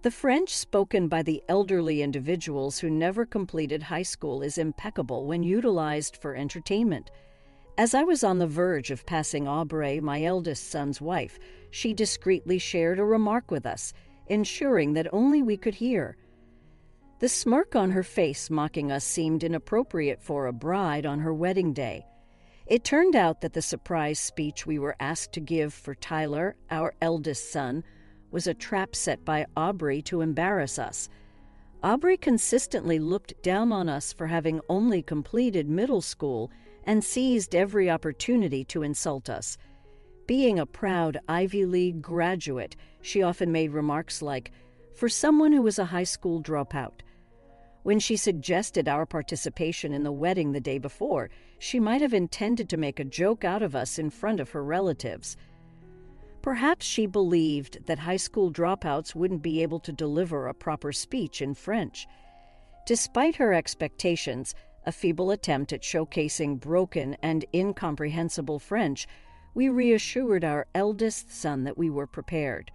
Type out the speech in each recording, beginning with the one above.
The French spoken by the elderly individuals who never completed high school is impeccable when utilized for entertainment. As I was on the verge of passing Aubrey, my eldest son's wife, she discreetly shared a remark with us, ensuring that only we could hear. The smirk on her face mocking us seemed inappropriate for a bride on her wedding day. It turned out that the surprise speech we were asked to give for Tyler, our eldest son, was a trap set by Aubrey to embarrass us. Aubrey consistently looked down on us for having only completed middle school and seized every opportunity to insult us. Being a proud Ivy League graduate, she often made remarks like, "For someone who was a high school dropout." When she suggested our participation in the wedding the day before, she might have intended to make a joke out of us in front of her relatives. Perhaps she believed that high school dropouts wouldn't be able to deliver a proper speech in French. Despite her expectations, a feeble attempt at showcasing broken and incomprehensible French, we reassured our eldest son that we were prepared.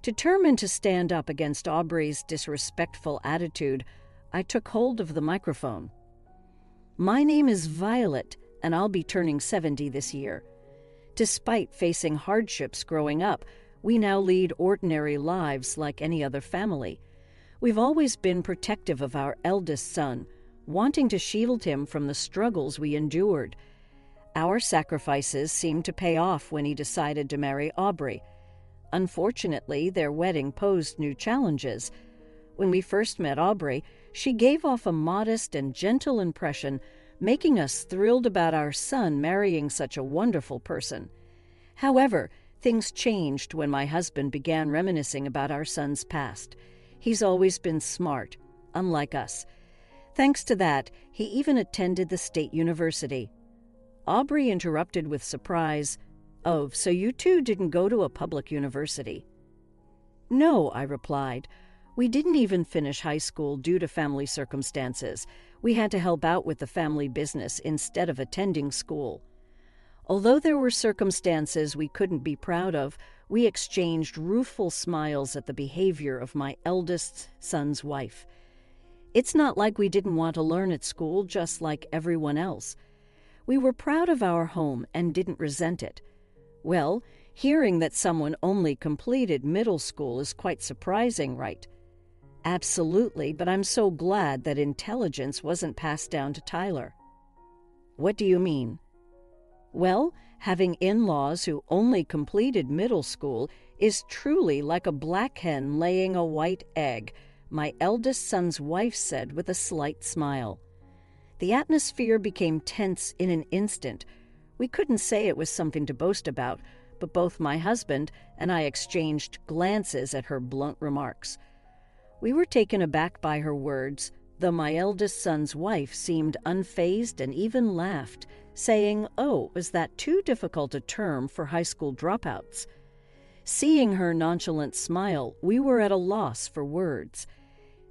Determined to stand up against Aubrey's disrespectful attitude, I took hold of the microphone. "My name is Violet, and I'll be turning 70 this year. Despite facing hardships growing up, we now lead ordinary lives like any other family. We've always been protective of our eldest son, wanting to shield him from the struggles we endured. Our sacrifices seemed to pay off when he decided to marry Aubrey. Unfortunately, their wedding posed new challenges. When we first met Aubrey, she gave off a modest and gentle impression, making us thrilled about our son marrying such a wonderful person. However, things changed when my husband began reminiscing about our son's past. He's always been smart, unlike us. Thanks to that, he even attended the state university." Aubrey interrupted with surprise, "Oh, so you two didn't go to a public university?" "No," I replied. "We didn't even finish high school due to family circumstances. We had to help out with the family business instead of attending school." Although there were circumstances we couldn't be proud of, we exchanged rueful smiles at the behavior of my eldest son's wife. It's not like we didn't want to learn at school just like everyone else. We were proud of our home and didn't resent it. Well, hearing that someone only completed middle school is quite surprising, right? Absolutely, but I'm so glad that intelligence wasn't passed down to Tyler. What do you mean? Well, having in-laws who only completed middle school is truly like a black hen laying a white egg, my eldest son's wife said with a slight smile. The atmosphere became tense in an instant. We couldn't say it was something to boast about, but both my husband and I exchanged glances at her blunt remarks. We were taken aback by her words, though my eldest son's wife seemed unfazed and even laughed, saying, "Oh, was that too difficult a term for high school dropouts?" Seeing her nonchalant smile, we were at a loss for words.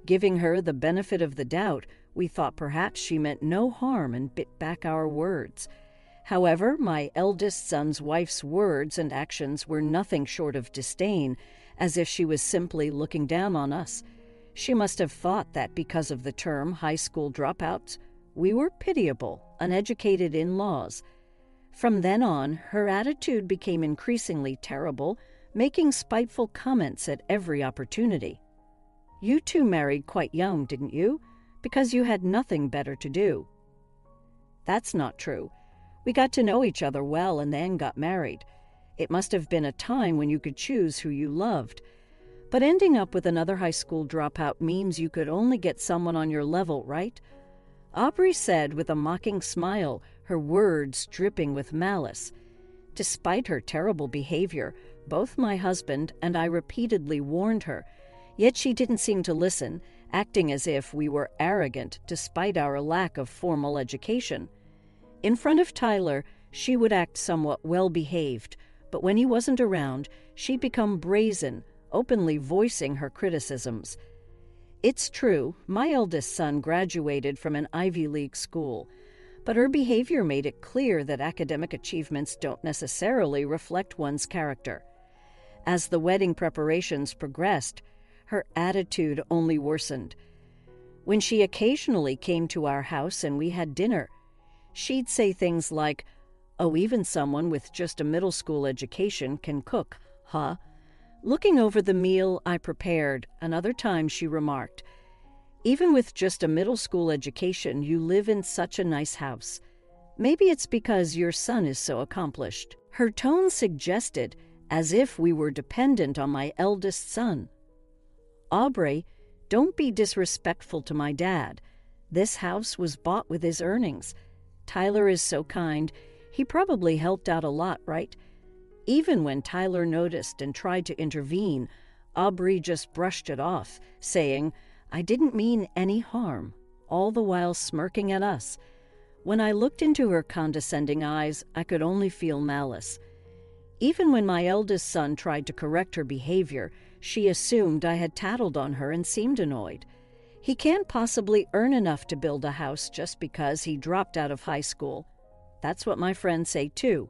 Giving her the benefit of the doubt, we thought perhaps she meant no harm and bit back our words. However, my eldest son's wife's words and actions were nothing short of disdain, as if she was simply looking down on us. She must have thought that because of the term high school dropouts, we were pitiable, uneducated in-laws. From then on, her attitude became increasingly terrible, making spiteful comments at every opportunity. "You two married quite young, didn't you? Because you had nothing better to do." "That's not true. We got to know each other well and then got married. It must have been a time when you could choose who you loved. But ending up with another high school dropout means you could only get someone on your level, right?" Aubrey said with a mocking smile, her words dripping with malice. Despite her terrible behavior, both my husband and I repeatedly warned her, yet she didn't seem to listen, acting as if we were arrogant despite our lack of formal education. In front of Tyler, she would act somewhat well-behaved, but when he wasn't around, she'd become brazen, openly voicing her criticisms. It's true, my eldest son graduated from an Ivy League school, but her behavior made it clear that academic achievements don't necessarily reflect one's character. As the wedding preparations progressed, her attitude only worsened. When she occasionally came to our house and we had dinner, she'd say things like, "Oh, even someone with just a middle school education can cook, huh?" Looking over the meal I prepared, another time she remarked, "Even with just a middle school education, you live in such a nice house. Maybe it's because your son is so accomplished." Her tone suggested as if we were dependent on my eldest son. "Aubrey, don't be disrespectful to my dad. This house was bought with his earnings. Tyler is so kind. He probably helped out a lot, right?" Even when Tyler noticed and tried to intervene, Aubrey just brushed it off, saying, "I didn't mean any harm," all the while smirking at us. When I looked into her condescending eyes, I could only feel malice. Even when my eldest son tried to correct her behavior, she assumed I had tattled on her and seemed annoyed. He can't possibly earn enough to build a house just because he dropped out of high school. That's what my friends say too.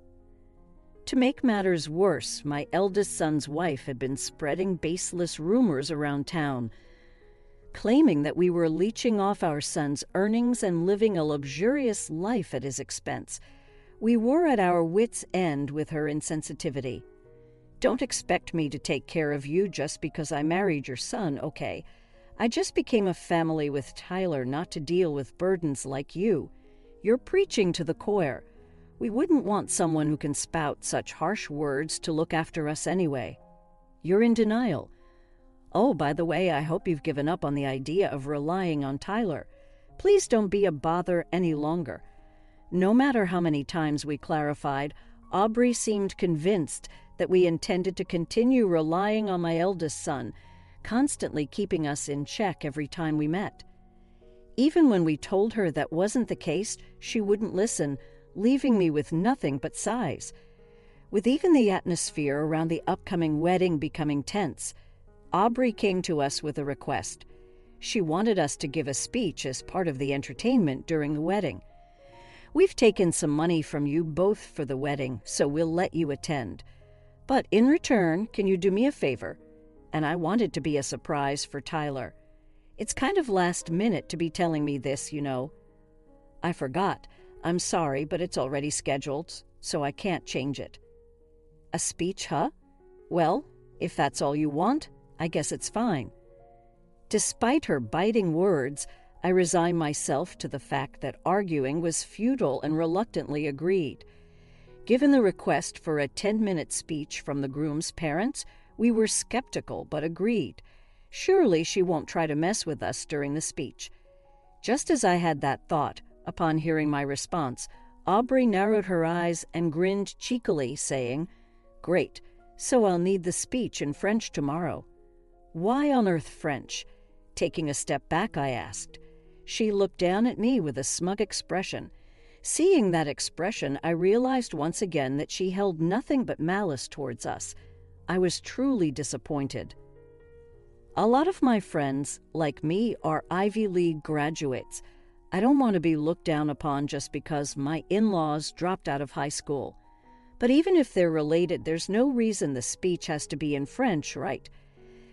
To make matters worse, my eldest son's wife had been spreading baseless rumors around town, claiming that we were leeching off our son's earnings and living a luxurious life at his expense. We were at our wits' end with her insensitivity. "Don't expect me to take care of you just because I married your son, okay? I just became a family with Tyler not to deal with burdens like you. You're preaching to the choir. We wouldn't want someone who can spout such harsh words to look after us anyway. You're in denial. Oh, by the way, I hope you've given up on the idea of relying on Tyler. Please don't be a bother any longer." No matter how many times we clarified, Aubrey seemed convinced that we intended to continue relying on my eldest son, constantly keeping us in check every time we met. Even when we told her that wasn't the case, she wouldn't listen, leaving me with nothing but sighs. With even the atmosphere around the upcoming wedding becoming tense, Aubrey came to us with a request. She wanted us to give a speech as part of the entertainment during the wedding. "We've taken some money from you both for the wedding, so we'll let you attend. But in return, can you do me a favor?" And I wanted to be a surprise for Tyler. "It's kind of last minute to be telling me this, you know." "I forgot. I'm sorry, but it's already scheduled, so I can't change it." "A speech, huh? Well, if that's all you want, I guess it's fine." Despite her biting words, I resigned myself to the fact that arguing was futile and reluctantly agreed. Given the request for a 10-minute speech from the groom's parents, we were skeptical but agreed. Surely she won't try to mess with us during the speech. Just as I had that thought, upon hearing my response, Aubrey narrowed her eyes and grinned cheekily, saying, "Great, so I'll need the speech in French tomorrow." "Why on earth French?" Taking a step back, I asked. She looked down at me with a smug expression. Seeing that expression, I realized once again that she held nothing but malice towards us. I was truly disappointed. A lot of my friends, like me, are Ivy League graduates. I don't want to be looked down upon just because my in-laws dropped out of high school. But even if they're related, there's no reason the speech has to be in French, right?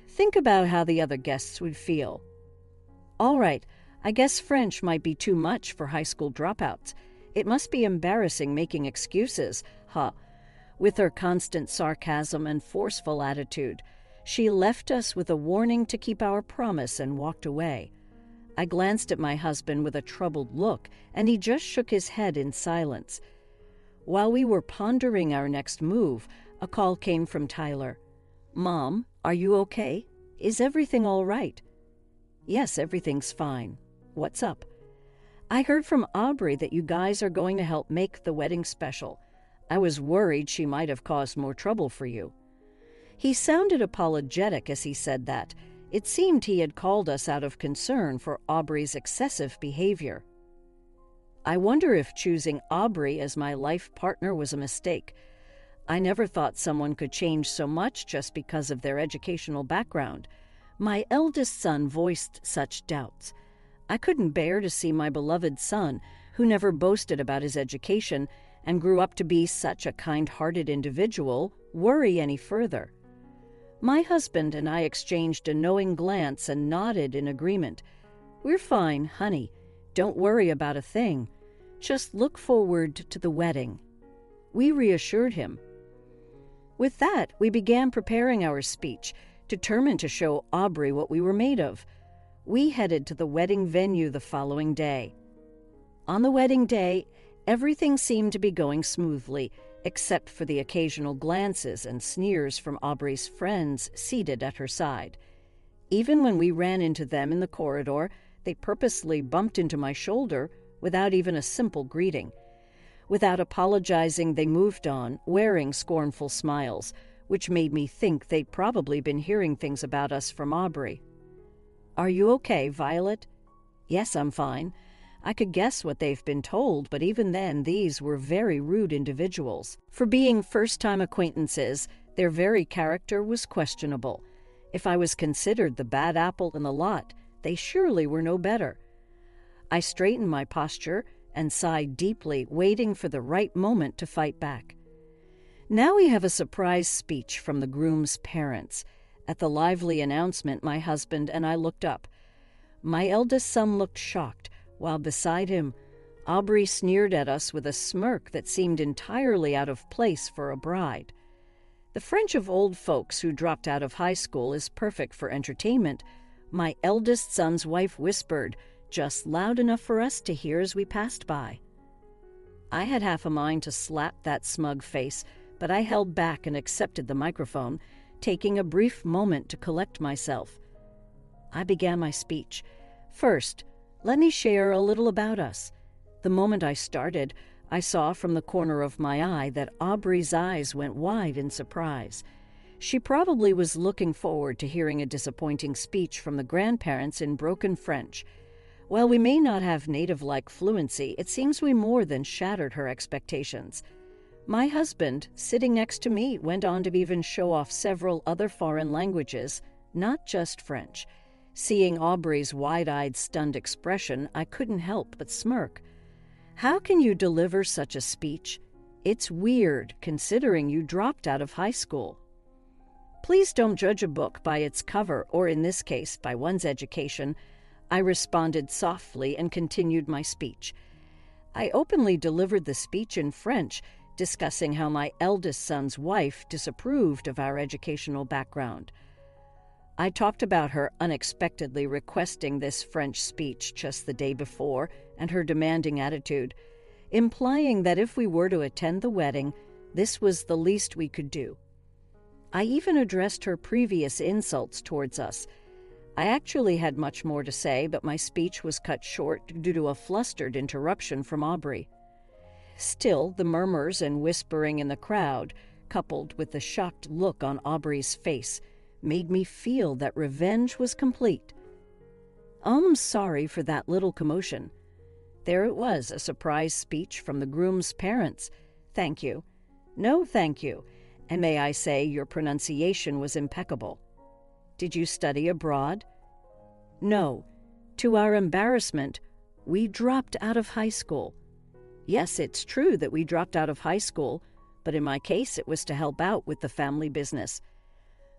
Think about how the other guests would feel. All right, I guess French might be too much for high school dropouts. It must be embarrassing making excuses, huh? With her constant sarcasm and forceful attitude, she left us with a warning to keep our promise and walked away. I glanced at my husband with a troubled look, and he just shook his head in silence. While we were pondering our next move, a call came from Tyler. "Mom, are you okay? Is everything all right?" "Yes, everything's fine. What's up?" "I heard from Aubrey that you guys are going to help make the wedding special. I was worried she might have caused more trouble for you." He sounded apologetic as he said that. It seemed he had called us out of concern for Aubrey's excessive behavior. I wonder if choosing Aubrey as my life partner was a mistake. I never thought someone could change so much just because of their educational background. My eldest son voiced such doubts. I couldn't bear to see my beloved son, who never boasted about his education and grew up to be such a kind-hearted individual, worry any further. My husband and I exchanged a knowing glance and nodded in agreement. "We're fine, honey. Don't worry about a thing. Just look forward to the wedding," we reassured him. With that, we began preparing our speech, determined to show Aubrey what we were made of. We headed to the wedding venue the following day. On the wedding day, everything seemed to be going smoothly, except for the occasional glances and sneers from Aubrey's friends seated at her side. Even when we ran into them in the corridor, they purposely bumped into my shoulder without even a simple greeting. Without apologizing, they moved on, wearing scornful smiles, which made me think they'd probably been hearing things about us from Aubrey. "Are you okay, Violet?" "Yes, I'm fine." I could guess what they've been told, but even then, these were very rude individuals. For being first-time acquaintances, their very character was questionable. If I was considered the bad apple in the lot, they surely were no better. I straightened my posture and sighed deeply, waiting for the right moment to fight back. Now we have a surprise speech from the groom's parents. At the lively announcement, my husband and I looked up. My eldest son looked shocked, while beside him, Aubrey sneered at us with a smirk that seemed entirely out of place for a bride. The French of old folks who dropped out of high school is perfect for entertainment, my eldest son's wife whispered, just loud enough for us to hear as we passed by. I had half a mind to slap that smug face, but I held back and accepted the microphone, taking a brief moment to collect myself. I began my speech. "First, let me share a little about us." The moment I started, I saw from the corner of my eye that Aubrey's eyes went wide in surprise. She probably was looking forward to hearing a disappointing speech from the grandparents in broken French. While we may not have native-like fluency, it seems we more than shattered her expectations. My husband, sitting next to me, went on to even show off several other foreign languages, not just French. Seeing Aubrey's wide-eyed, stunned expression, I couldn't help but smirk. "How can you deliver such a speech? It's weird, considering you dropped out of high school." "Please don't judge a book by its cover, or in this case, by one's education," I responded softly and continued my speech. I openly delivered the speech in French, discussing how my eldest son's wife disapproved of our educational background. I talked about her unexpectedly requesting this French speech just the day before and her demanding attitude, implying that if we were to attend the wedding, this was the least we could do. I even addressed her previous insults towards us. I actually had much more to say, but my speech was cut short due to a flustered interruption from Aubrey. Still, the murmurs and whispering in the crowd, coupled with the shocked look on Aubrey's face, made me feel that revenge was complete. I'm sorry for that little commotion. There it was, a surprise speech from the groom's parents. Thank you. No, thank you. And may I say your pronunciation was impeccable. Did you study abroad? No. To our embarrassment, we dropped out of high school. Yes, it's true that we dropped out of high school, but in my case it was to help out with the family business.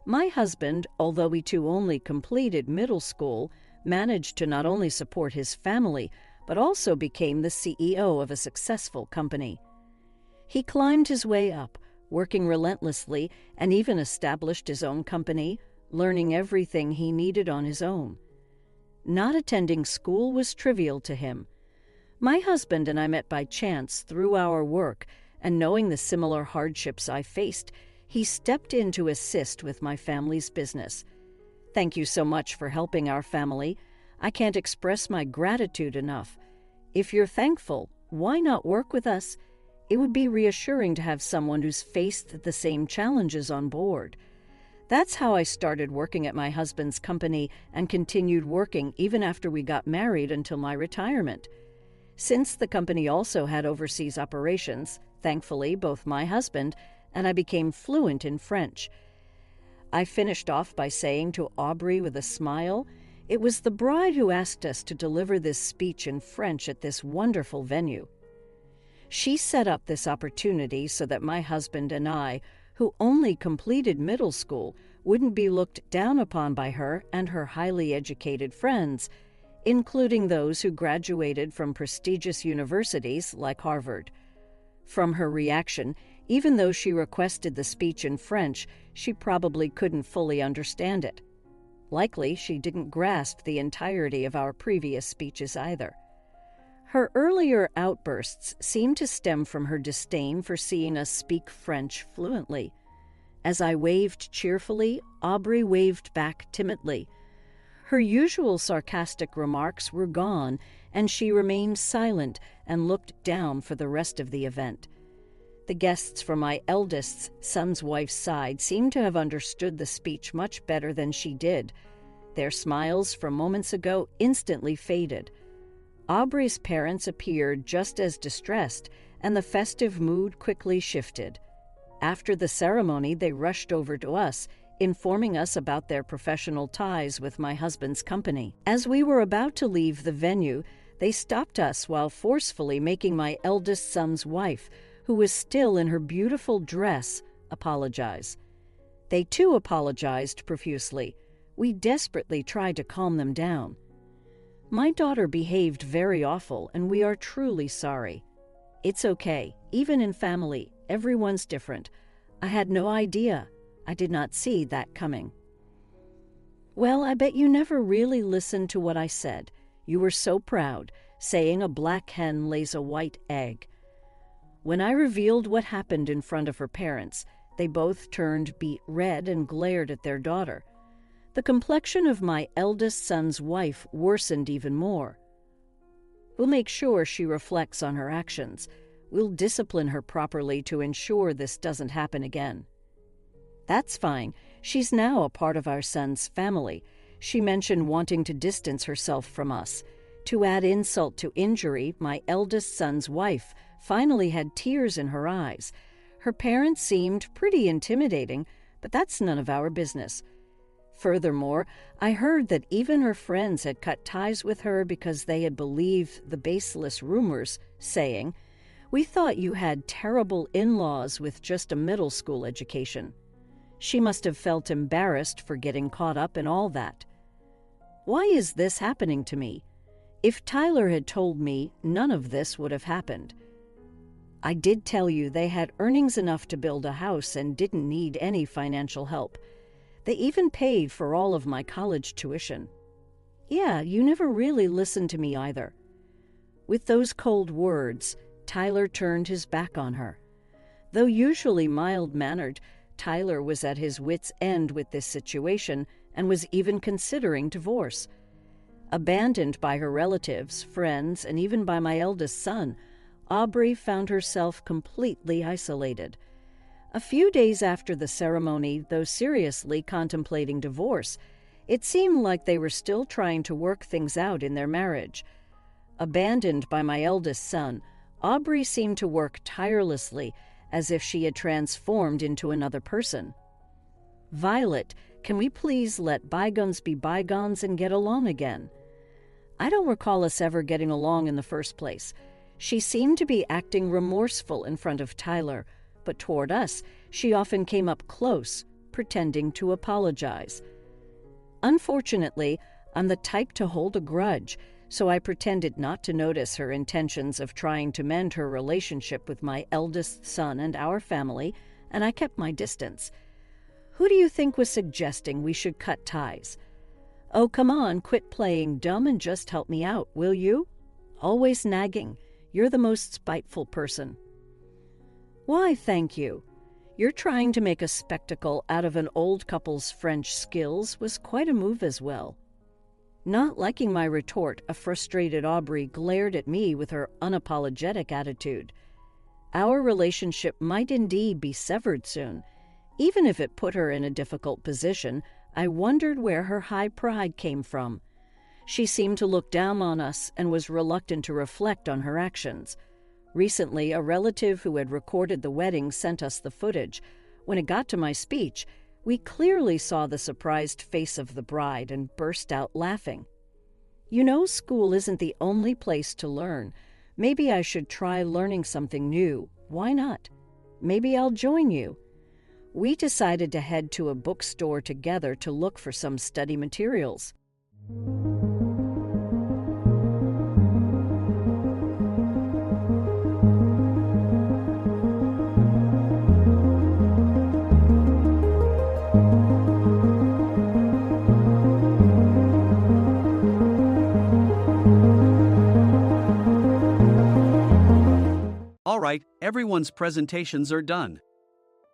My husband, although we too only completed middle school, managed to not only support his family, but also became the CEO of a successful company. He climbed his way up, working relentlessly, and even established his own company, learning everything he needed on his own. Not attending school was trivial to him. My husband and I met by chance through our work, and knowing the similar hardships I faced, he stepped in to assist with my family's business. Thank you so much for helping our family. I can't express my gratitude enough. If you're thankful, why not work with us? It would be reassuring to have someone who's faced the same challenges on board. That's how I started working at my husband's company and continued working even after we got married until my retirement. Since the company also had overseas operations, thankfully both my husband and I became fluent in French. I finished off by saying to Aubrey with a smile, it was the bride who asked us to deliver this speech in French at this wonderful venue. She set up this opportunity so that my husband and I, who only completed middle school, wouldn't be looked down upon by her and her highly educated friends, including those who graduated from prestigious universities like Harvard. From her reaction, even though she requested the speech in French, she probably couldn't fully understand it. Likely, she didn't grasp the entirety of our previous speeches either. Her earlier outbursts seemed to stem from her disdain for seeing us speak French fluently. As I waved cheerfully, Aubrey waved back timidly. Her usual sarcastic remarks were gone, and she remained silent and looked down for the rest of the event. The guests from my eldest son's wife's side seemed to have understood the speech much better than she did. Their smiles from moments ago instantly faded. Aubrey's parents appeared just as distressed, and the festive mood quickly shifted. After the ceremony, they rushed over to us, informing us about their professional ties with my husband's company. As we were about to leave the venue, they stopped us while forcefully making my eldest son's wife, who was still in her beautiful dress, apologize. They too apologized profusely. We desperately tried to calm them down. My daughter behaved very awful, and we are truly sorry. It's okay. Even in family, everyone's different. I had no idea. I did not see that coming. Well, I bet you never really listened to what I said. You were so proud, saying a black hen lays a white egg. When I revealed what happened in front of her parents, they both turned beet red and glared at their daughter. The complexion of my eldest son's wife worsened even more. We'll make sure she reflects on her actions. We'll discipline her properly to ensure this doesn't happen again. That's fine. She's now a part of our son's family. She mentioned wanting to distance herself from us. To add insult to injury, my eldest son's wife finally had tears in her eyes. Her parents seemed pretty intimidating, but that's none of our business. Furthermore, I heard that even her friends had cut ties with her because they had believed the baseless rumors, saying, "We thought you had terrible in-laws with just a middle school education." She must have felt embarrassed for getting caught up in all that. Why is this happening to me? If Tyler had told me, none of this would have happened. I did tell you they had earnings enough to build a house and didn't need any financial help. They even paid for all of my college tuition. Yeah, you never really listened to me either. With those cold words, Tyler turned his back on her. Though usually mild-mannered, Tyler was at his wits' end with this situation and was even considering divorce. Abandoned by her relatives, friends, and even by my eldest son, Aubrey found herself completely isolated. A few days after the ceremony, though seriously contemplating divorce, it seemed like they were still trying to work things out in their marriage. Abandoned by my eldest son, Aubrey seemed to work tirelessly, as if she had transformed into another person. "Violet, can we please let bygones be bygones and get along again?" I don't recall us ever getting along in the first place. She seemed to be acting remorseful in front of Tyler, but toward us, she often came up close, pretending to apologize. Unfortunately, I'm the type to hold a grudge, so I pretended not to notice her intentions of trying to mend her relationship with my eldest son and our family, and I kept my distance. Who do you think was suggesting we should cut ties? Oh, come on, quit playing dumb and just help me out, will you? Always nagging. You're the most spiteful person. Why, thank you. Your trying to make a spectacle out of an old couple's French skills was quite a move as well. Not liking my retort, a frustrated Aubrey glared at me with her unapologetic attitude. Our relationship might indeed be severed soon. Even if it put her in a difficult position, I wondered where her high pride came from. She seemed to look down on us and was reluctant to reflect on her actions. Recently, a relative who had recorded the wedding sent us the footage. When it got to my speech, we clearly saw the surprised face of the bride and burst out laughing. You know, school isn't the only place to learn. Maybe I should try learning something new. Why not? Maybe I'll join you. We decided to head to a bookstore together to look for some study materials. All right, everyone's presentations are done.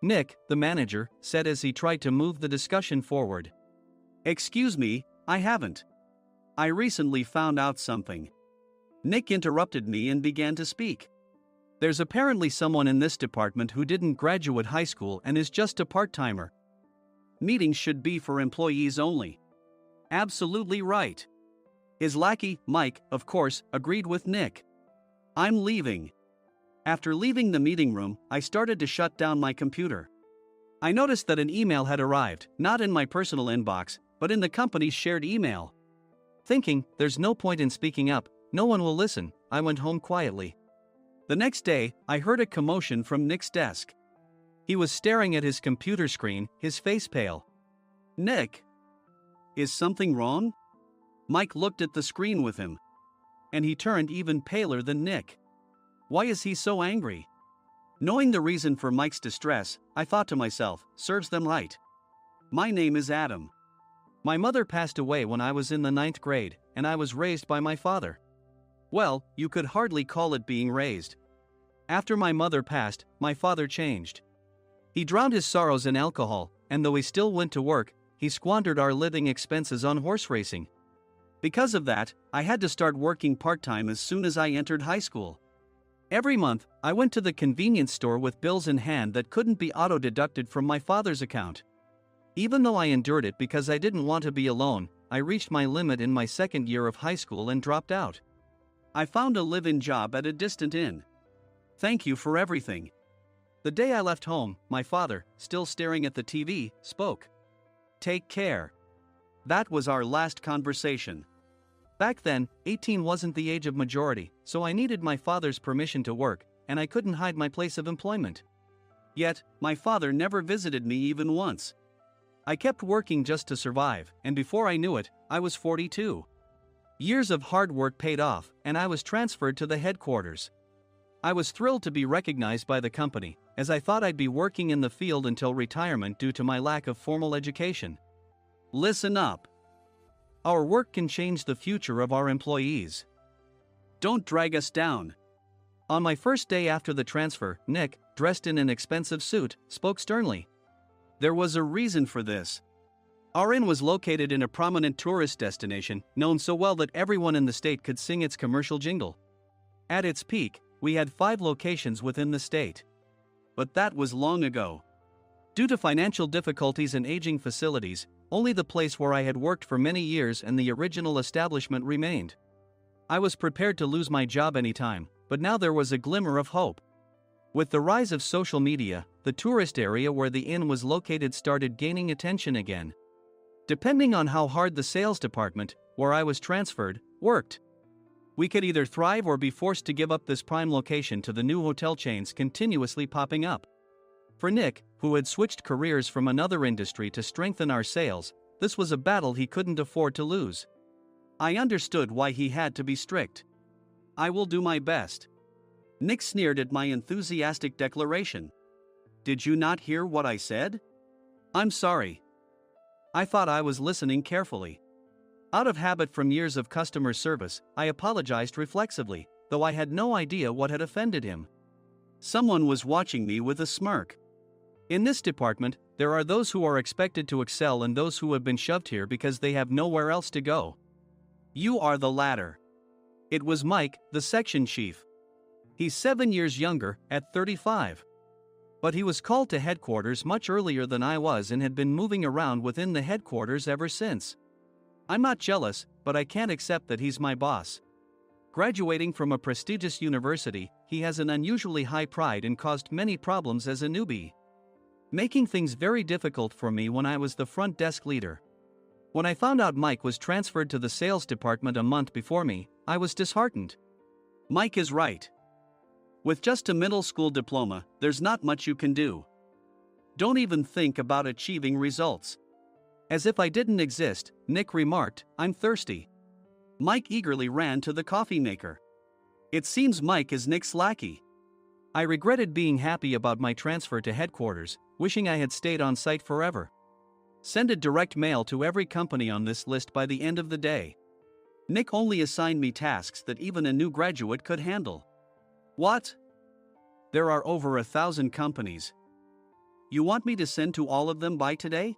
Nick, the manager, said as he tried to move the discussion forward. Excuse me, I haven't. I recently found out something. Nick interrupted me and began to speak. There's apparently someone in this department who didn't graduate high school and is just a part-timer. Meetings should be for employees only. Absolutely right. His lackey, Mike, of course, agreed with Nick. I'm leaving. After leaving the meeting room, I started to shut down my computer. I noticed that an email had arrived, not in my personal inbox, but in the company's shared email. Thinking, there's no point in speaking up, no one will listen, I went home quietly. The next day, I heard a commotion from Nick's desk. He was staring at his computer screen, his face pale. Nick! Is something wrong? Mike looked at the screen with him. And he turned even paler than Nick. Why is he so angry? Knowing the reason for Mike's distress, I thought to myself, serves them right. My name is Adam. My mother passed away when I was in the 9th grade, and I was raised by my father. Well, you could hardly call it being raised. After my mother passed, my father changed. He drowned his sorrows in alcohol, and though he still went to work, he squandered our living expenses on horse racing. Because of that, I had to start working part-time as soon as I entered high school. Every month, I went to the convenience store with bills in hand that couldn't be auto-deducted from my father's account. Even though I endured it because I didn't want to be alone, I reached my limit in my second year of high school and dropped out. I found a live-in job at a distant inn. Thank you for everything. The day I left home, my father, still staring at the TV, spoke. Take care. That was our last conversation. Back then, 18 wasn't the age of majority, so I needed my father's permission to work, and I couldn't hide my place of employment. Yet, my father never visited me even once. I kept working just to survive, and before I knew it, I was 42. Years of hard work paid off, and I was transferred to the headquarters. I was thrilled to be recognized by the company, as I thought I'd be working in the field until retirement due to my lack of formal education. Listen up. Our work can change the future of our employees. Don't drag us down. On my first day after the transfer, Nick, dressed in an expensive suit, spoke sternly. There was a reason for this. Our inn was located in a prominent tourist destination, known so well that everyone in the state could sing its commercial jingle. At its peak, we had 5 locations within the state. But that was long ago. Due to financial difficulties and aging facilities, only the place where I had worked for many years and the original establishment remained. I was prepared to lose my job anytime, but now there was a glimmer of hope. With the rise of social media, the tourist area where the inn was located started gaining attention again. Depending on how hard the sales department, where I was transferred, worked, we could either thrive or be forced to give up this prime location to the new hotel chains continuously popping up. For Nick, who had switched careers from another industry to strengthen our sales, this was a battle he couldn't afford to lose. I understood why he had to be strict. I will do my best. Nick sneered at my enthusiastic declaration. Did you not hear what I said? I'm sorry. I thought I was listening carefully. Out of habit from years of customer service, I apologized reflexively, though I had no idea what had offended him. Someone was watching me with a smirk. In this department, there are those who are expected to excel and those who have been shoved here because they have nowhere else to go. You are the latter. It was Mike, the section chief. He's 7 years younger, at 35. But he was called to headquarters much earlier than I was and had been moving around within the headquarters ever since. I'm not jealous, but I can't accept that he's my boss. Graduating from a prestigious university, he has an unusually high pride and caused many problems as a newbie, making things very difficult for me when I was the front desk leader. When I found out Mike was transferred to the sales department a month before me, I was disheartened. Mike is right. With just a middle school diploma, there's not much you can do. Don't even think about achieving results. As if I didn't exist, Nick remarked, I'm thirsty. Mike eagerly ran to the coffee maker. It seems Mike is Nick's lackey. I regretted being happy about my transfer to headquarters, wishing I had stayed on site forever. Send a direct mail to every company on this list by the end of the day. Nick only assigned me tasks that even a new graduate could handle. What? There are over 1,000 companies. You want me to send to all of them by today?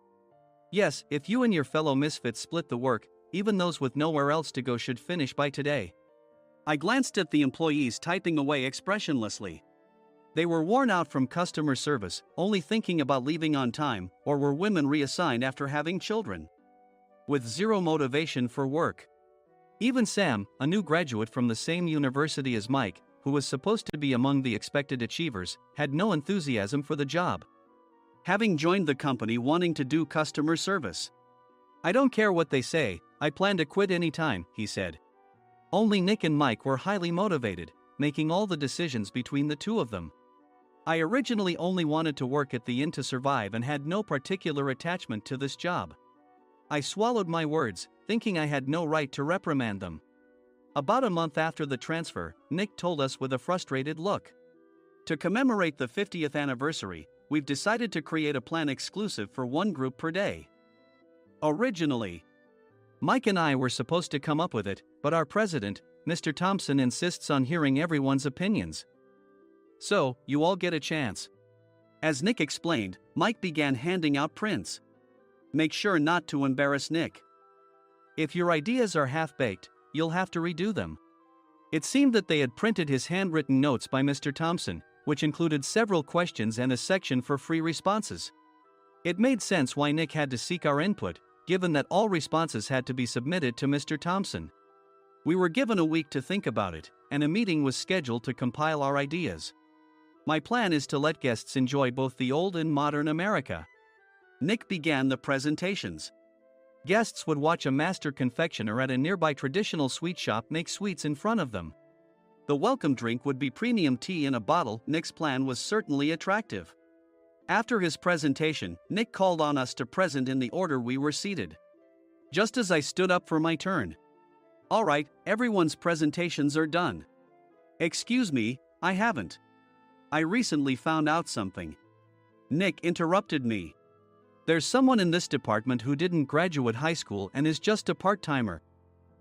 Yes, if you and your fellow misfits split the work, even those with nowhere else to go should finish by today. I glanced at the employees typing away expressionlessly. They were worn out from customer service, only thinking about leaving on time, or were women reassigned after having children. With zero motivation for work. Even Sam, a new graduate from the same university as Mike, who was supposed to be among the expected achievers, had no enthusiasm for the job. Having joined the company wanting to do customer service. I don't care what they say, I plan to quit anytime, he said. Only Nick and Mike were highly motivated, making all the decisions between the two of them. I originally only wanted to work at the inn to survive and had no particular attachment to this job. I swallowed my words, thinking I had no right to reprimand them. About a month after the transfer, Nick told us with a frustrated look. To commemorate the 50th anniversary, we've decided to create a plan exclusive for one group per day. Originally, Mike and I were supposed to come up with it, but our president, Mr. Thompson, insists on hearing everyone's opinions. So, you all get a chance. As Nick explained, Mike began handing out prints. Make sure not to embarrass Nick. If your ideas are half-baked, you'll have to redo them. It seemed that they had printed his handwritten notes by Mr. Thompson, which included several questions and a section for free responses. It made sense why Nick had to seek our input, given that all responses had to be submitted to Mr. Thompson. We were given a week to think about it, and a meeting was scheduled to compile our ideas. My plan is to let guests enjoy both the old and modern America. Nick began the presentations. Guests would watch a master confectioner at a nearby traditional sweet shop make sweets in front of them. The welcome drink would be premium tea in a bottle. Nick's plan was certainly attractive. After his presentation, Nick called on us to present in the order we were seated. Just as I stood up for my turn. All right, everyone's presentations are done. Excuse me, I haven't. I recently found out something. Nick interrupted me. There's someone in this department who didn't graduate high school and is just a part-timer.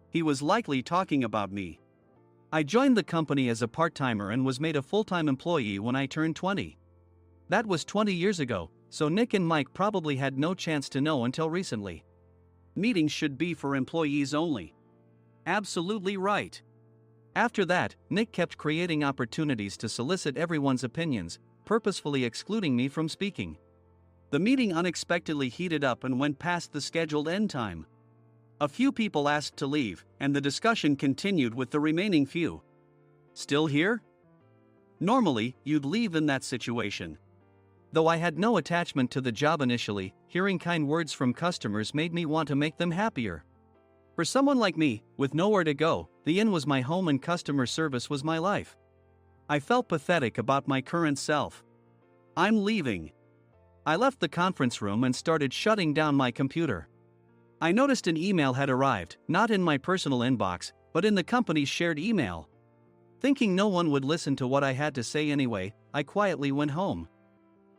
He was likely talking about me. I joined the company as a part-timer and was made a full-time employee when I turned 20. That was 20 years ago, so Nick and Mike probably had no chance to know until recently. Meetings should be for employees only. Absolutely right. After that, Nick kept creating opportunities to solicit everyone's opinions, purposefully excluding me from speaking. The meeting unexpectedly heated up and went past the scheduled end time. A few people asked to leave, and the discussion continued with the remaining few. Still here? Normally, you'd leave in that situation. Though I had no attachment to the job initially, hearing kind words from customers made me want to make them happier. For someone like me, with nowhere to go, the inn was my home and customer service was my life. I felt pathetic about my current self. I'm leaving. I left the conference room and started shutting down my computer. I noticed an email had arrived, not in my personal inbox, but in the company's shared email. Thinking no one would listen to what I had to say anyway, I quietly went home.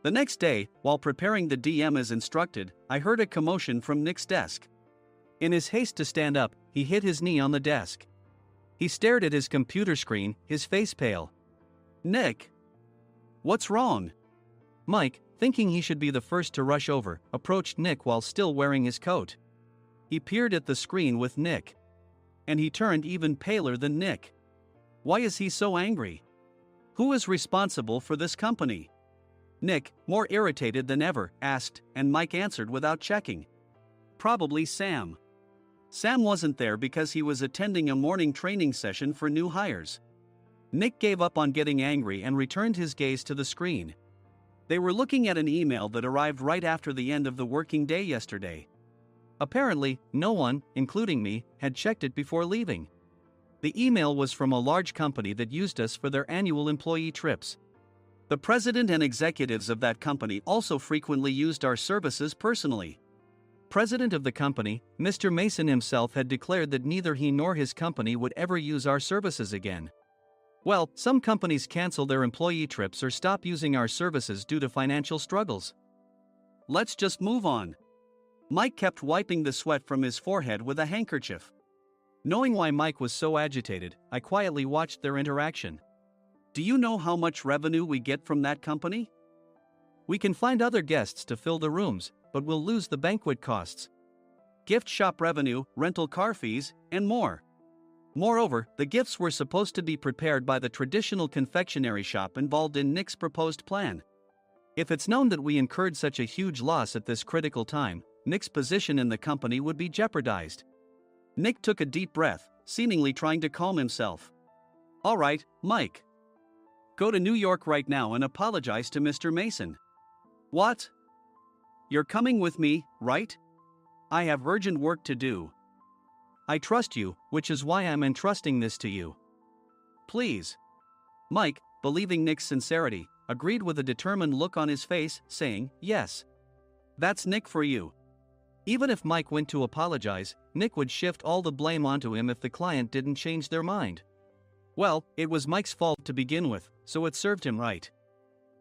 The next day, while preparing the DM as instructed, I heard a commotion from Nick's desk. In his haste to stand up, he hit his knee on the desk. He stared at his computer screen, his face pale. Nick! What's wrong? Mike, thinking he should be the first to rush over, approached Nick while still wearing his coat. He peered at the screen with Nick. And he turned even paler than Nick. Why is he so angry? Who is responsible for this company? Nick, more irritated than ever, asked, and Mike answered without checking. Probably Sam. Sam wasn't there because he was attending a morning training session for new hires. Nick gave up on getting angry and returned his gaze to the screen. They were looking at an email that arrived right after the end of the working day yesterday. Apparently, no one, including me, had checked it before leaving. The email was from a large company that used us for their annual employee trips. The president and executives of that company also frequently used our services personally. President of the company, Mr. Mason himself had declared that neither he nor his company would ever use our services again. Well, some companies cancel their employee trips or stop using our services due to financial struggles. Let's just move on. Mike kept wiping the sweat from his forehead with a handkerchief. Knowing why Mike was so agitated, I quietly watched their interaction. Do you know how much revenue we get from that company? We can find other guests to fill the rooms, but we'll lose the banquet costs, gift shop revenue, rental car fees, and more. Moreover, the gifts were supposed to be prepared by the traditional confectionery shop involved in Nick's proposed plan. If it's known that we incurred such a huge loss at this critical time, Nick's position in the company would be jeopardized. Nick took a deep breath, seemingly trying to calm himself. All right, Mike. Go to New York right now and apologize to Mr. Mason. What? You're coming with me, right? I have urgent work to do. I trust you, which is why I'm entrusting this to you. Please. Mike, believing Nick's sincerity, agreed with a determined look on his face, saying, yes. That's Nick for you. Even if Mike went to apologize, Nick would shift all the blame onto him if the client didn't change their mind. Well, it was Mike's fault to begin with, so it served him right.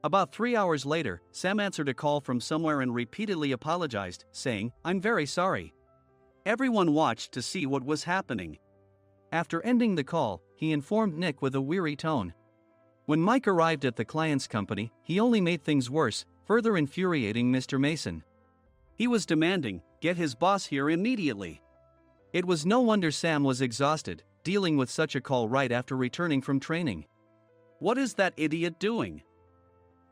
About 3 hours later, Sam answered a call from somewhere and repeatedly apologized, saying, I'm very sorry. Everyone watched to see what was happening. After ending the call, he informed Nick with a weary tone. When Mike arrived at the client's company, he only made things worse, further infuriating Mr. Mason. He was demanding, get his boss here immediately. It was no wonder Sam was exhausted, dealing with such a call right after returning from training. What is that idiot doing?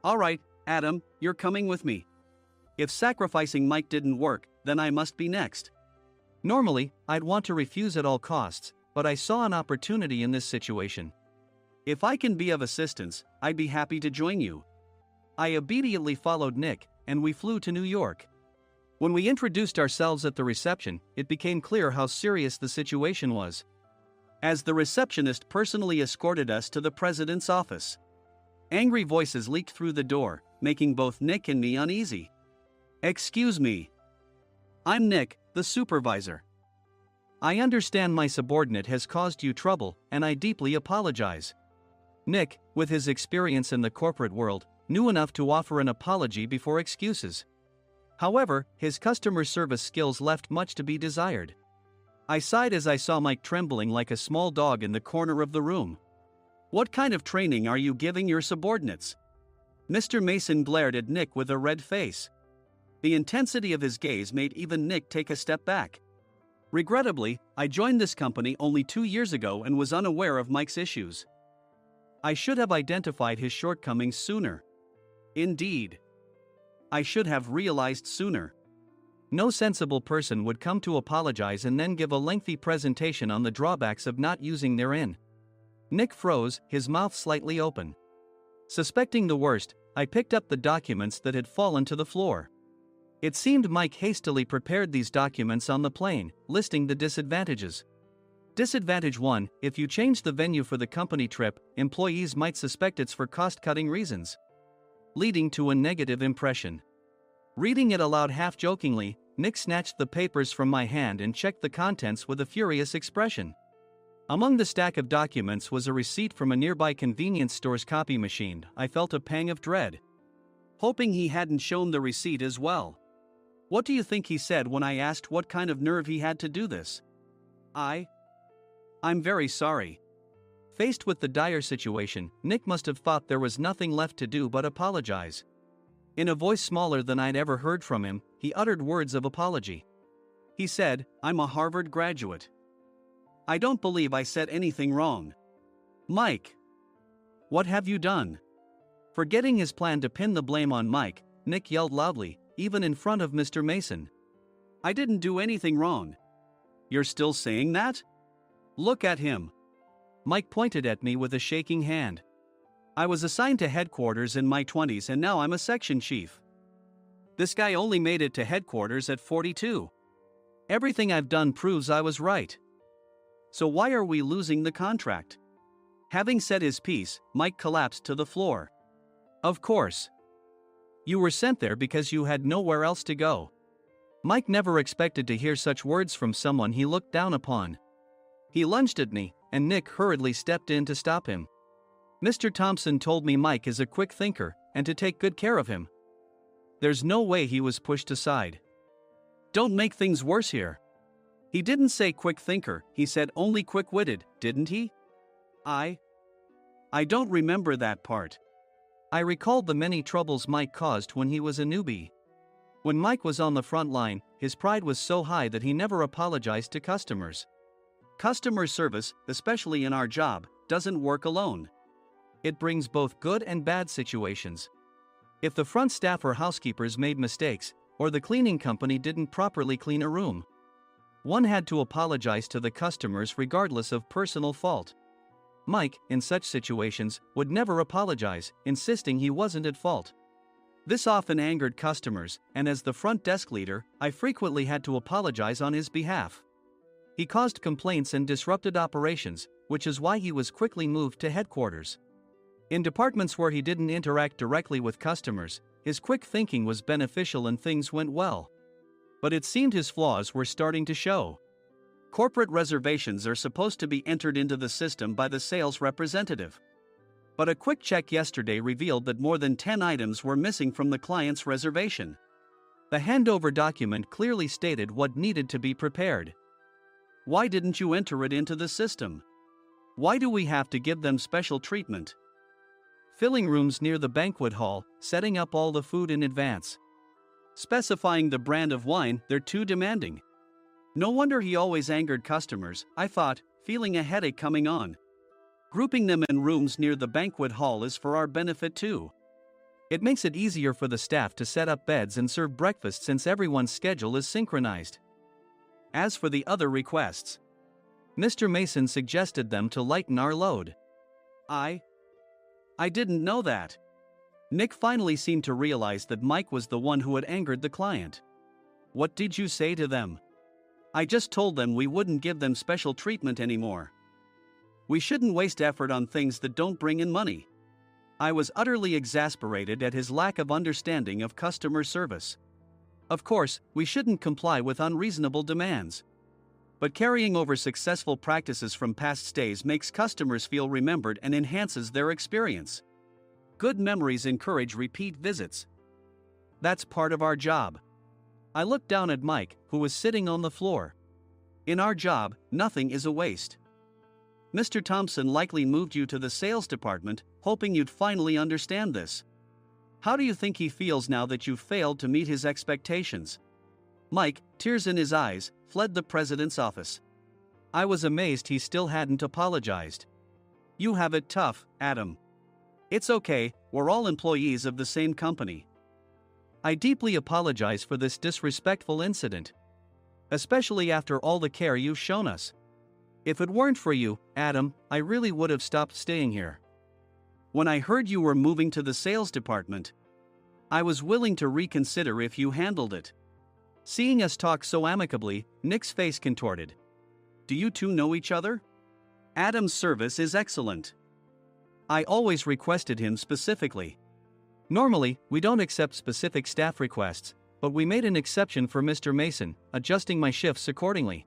All right, Adam, you're coming with me. If sacrificing Mike didn't work, then I must be next. Normally, I'd want to refuse at all costs, but I saw an opportunity in this situation. If I can be of assistance, I'd be happy to join you. I obediently followed Nick, and we flew to New York. When we introduced ourselves at the reception, it became clear how serious the situation was, as the receptionist personally escorted us to the president's office. Angry voices leaked through the door, making both Nick and me uneasy. Excuse me. I'm Nick, the supervisor. I understand my subordinate has caused you trouble, and I deeply apologize. Nick, with his experience in the corporate world, knew enough to offer an apology before excuses. However, his customer service skills left much to be desired. I sighed as I saw Mike trembling like a small dog in the corner of the room. What kind of training are you giving your subordinates? Mr. Mason glared at Nick with a red face. The intensity of his gaze made even Nick take a step back. Regrettably, I joined this company only 2 years ago and was unaware of Mike's issues. I should have identified his shortcomings sooner. Indeed. I should have realized sooner. No sensible person would come to apologize and then give a lengthy presentation on the drawbacks of not using their in. Nick froze, his mouth slightly open. Suspecting the worst, I picked up the documents that had fallen to the floor. It seemed Mike hastily prepared these documents on the plane, listing the disadvantages. Disadvantage 1: if you change the venue for the company trip, employees might suspect it's for cost-cutting reasons, leading to a negative impression. Reading it aloud half-jokingly, Nick snatched the papers from my hand and checked the contents with a furious expression. Among the stack of documents was a receipt from a nearby convenience store's copy machine. I felt a pang of dread, hoping he hadn't shown the receipt as well. What do you think he said when I asked what kind of nerve he had to do this? I'm very sorry. Faced with the dire situation, Nick must have thought there was nothing left to do but apologize. In a voice smaller than I'd ever heard from him, he uttered words of apology. He said, I'm a Harvard graduate. I don't believe I said anything wrong. Mike! What have you done? Forgetting his plan to pin the blame on Mike, Nick yelled loudly, even in front of Mr. Mason. I didn't do anything wrong. You're still saying that? Look at him. Mike pointed at me with a shaking hand. I was assigned to headquarters in my 20s and now I'm a section chief. This guy only made it to headquarters at 42. Everything I've done proves I was right. So why are we losing the contract? Having said his piece, Mike collapsed to the floor. Of course. You were sent there because you had nowhere else to go. Mike never expected to hear such words from someone he looked down upon. He lunged at me, and Nick hurriedly stepped in to stop him. Mr. Thompson told me Mike is a quick thinker, and to take good care of him. There's no way he was pushed aside. Don't make things worse here. He didn't say quick thinker, he said only quick-witted, didn't he? I don't remember that part. I recalled the many troubles Mike caused when he was a newbie. When Mike was on the front line, his pride was so high that he never apologized to customers. Customer service, especially in our job, doesn't work alone. It brings both good and bad situations. If the front staff or housekeepers made mistakes, or the cleaning company didn't properly clean a room, one had to apologize to the customers regardless of personal fault. Mike, in such situations, would never apologize, insisting he wasn't at fault. This often angered customers, and as the front desk leader, I frequently had to apologize on his behalf. He caused complaints and disrupted operations, which is why he was quickly moved to headquarters. In departments where he didn't interact directly with customers, his quick thinking was beneficial and things went well. But it seemed his flaws were starting to show. Corporate reservations are supposed to be entered into the system by the sales representative. But a quick check yesterday revealed that more than 10 items were missing from the client's reservation. The handover document clearly stated what needed to be prepared. Why didn't you enter it into the system? Why do we have to give them special treatment? Filling rooms near the banquet hall, setting up all the food in advance. Specifying the brand of wine, they're too demanding. No wonder he always angered customers, I thought, feeling a headache coming on. Grouping them in rooms near the banquet hall is for our benefit too. It makes it easier for the staff to set up beds and serve breakfast since everyone's schedule is synchronized. As for the other requests, Mr. Mason suggested them to lighten our load. I didn't know that. Nick finally seemed to realize that Mike was the one who had angered the client. What did you say to them? I just told them we wouldn't give them special treatment anymore. We shouldn't waste effort on things that don't bring in money. I was utterly exasperated at his lack of understanding of customer service. Of course, we shouldn't comply with unreasonable demands. But carrying over successful practices from past stays makes customers feel remembered and enhances their experience. Good memories encourage repeat visits. That's part of our job. I looked down at Mike, who was sitting on the floor. In our job, nothing is a waste. Mr. Thompson likely moved you to the sales department, hoping you'd finally understand this. How do you think he feels now that you failed to meet his expectations? Mike, tears in his eyes, fled the president's office. I was amazed he still hadn't apologized. You have it tough, Adam. It's okay, we're all employees of the same company. I deeply apologize for this disrespectful incident. Especially after all the care you've shown us. If it weren't for you, Adam, I really would have stopped staying here. When I heard you were moving to the sales department, I was willing to reconsider if you handled it. Seeing us talk so amicably, Nick's face contorted. Do you two know each other? Adam's service is excellent. I always requested him specifically. Normally, we don't accept specific staff requests, but we made an exception for Mr. Mason, adjusting my shifts accordingly.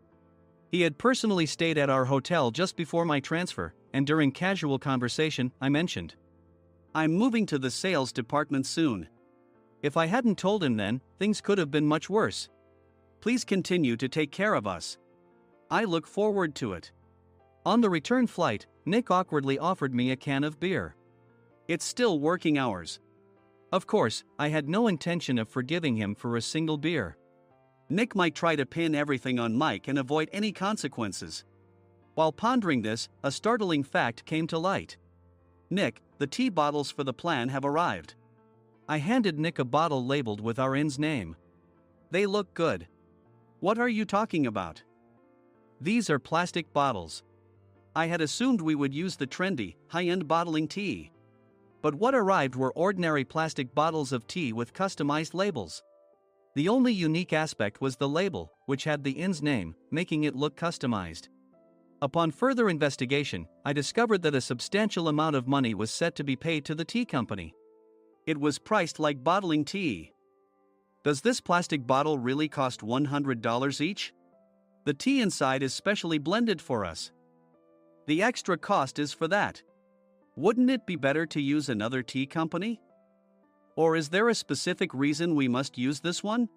He had personally stayed at our hotel just before my transfer, and during casual conversation, I mentioned, I'm moving to the sales department soon. If I hadn't told him then, things could have been much worse. Please continue to take care of us. I look forward to it. On the return flight, Nick awkwardly offered me a can of beer. It's still working hours. Of course, I had no intention of forgiving him for a single beer. Nick might try to pin everything on Mike and avoid any consequences. While pondering this, a startling fact came to light. Nick, the tea bottles for the plan have arrived. I handed Nick a bottle labeled with our inn's name. They look good. What are you talking about? These are plastic bottles. I had assumed we would use the trendy, high-end bottling tea. But what arrived were ordinary plastic bottles of tea with customized labels. The only unique aspect was the label, which had the inn's name, making it look customized. Upon further investigation, I discovered that a substantial amount of money was set to be paid to the tea company. It was priced like bottling tea. Does this plastic bottle really cost $100 each? The tea inside is specially blended for us. The extra cost is for that. Wouldn't it be better to use another tea company? Or is there a specific reason we must use this one?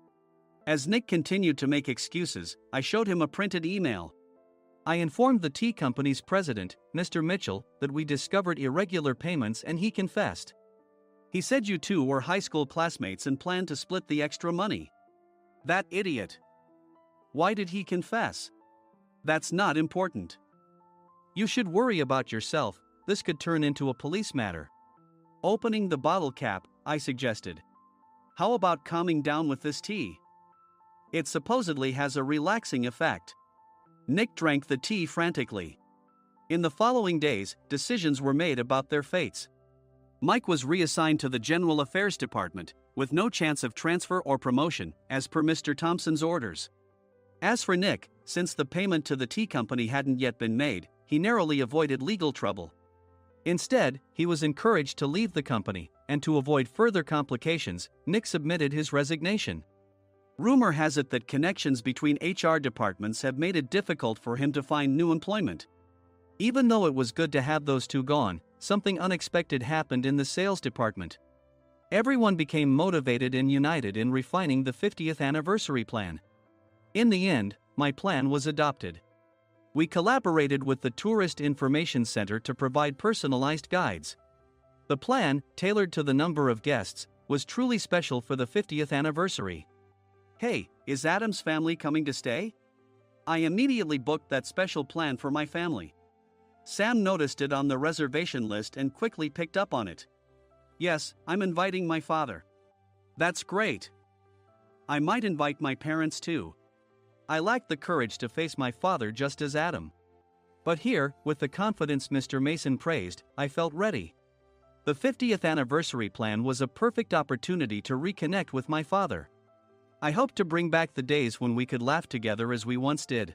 As Nick continued to make excuses, I showed him a printed email. I informed the tea company's president, Mr. Mitchell, that we discovered irregular payments and he confessed. He said you two were high school classmates and planned to split the extra money. That idiot. Why did he confess? That's not important. You should worry about yourself, this could turn into a police matter. Opening the bottle cap, I suggested. How about calming down with this tea? It supposedly has a relaxing effect. Nick drank the tea frantically. In the following days, decisions were made about their fates. Mike was reassigned to the General Affairs Department, with no chance of transfer or promotion, as per Mr. Thompson's orders. As for Nick, since the payment to the tea company hadn't yet been made, he narrowly avoided legal trouble. Instead, he was encouraged to leave the company, and to avoid further complications, Nick submitted his resignation. Rumor has it that connections between HR departments have made it difficult for him to find new employment. Even though it was good to have those two gone, something unexpected happened in the sales department. Everyone became motivated and united in refining the 50th anniversary plan. In the end, my plan was adopted. We collaborated with the Tourist Information Center to provide personalized guides. The plan, tailored to the number of guests, was truly special for the 50th anniversary. Hey, is Adam's family coming to stay? I immediately booked that special plan for my family. Sam noticed it on the reservation list and quickly picked up on it. Yes, I'm inviting my father. That's great. I might invite my parents too. I lacked the courage to face my father just as Adam. But here, with the confidence Mr. Mason praised, I felt ready. The 50th anniversary plan was a perfect opportunity to reconnect with my father. I hoped to bring back the days when we could laugh together as we once did.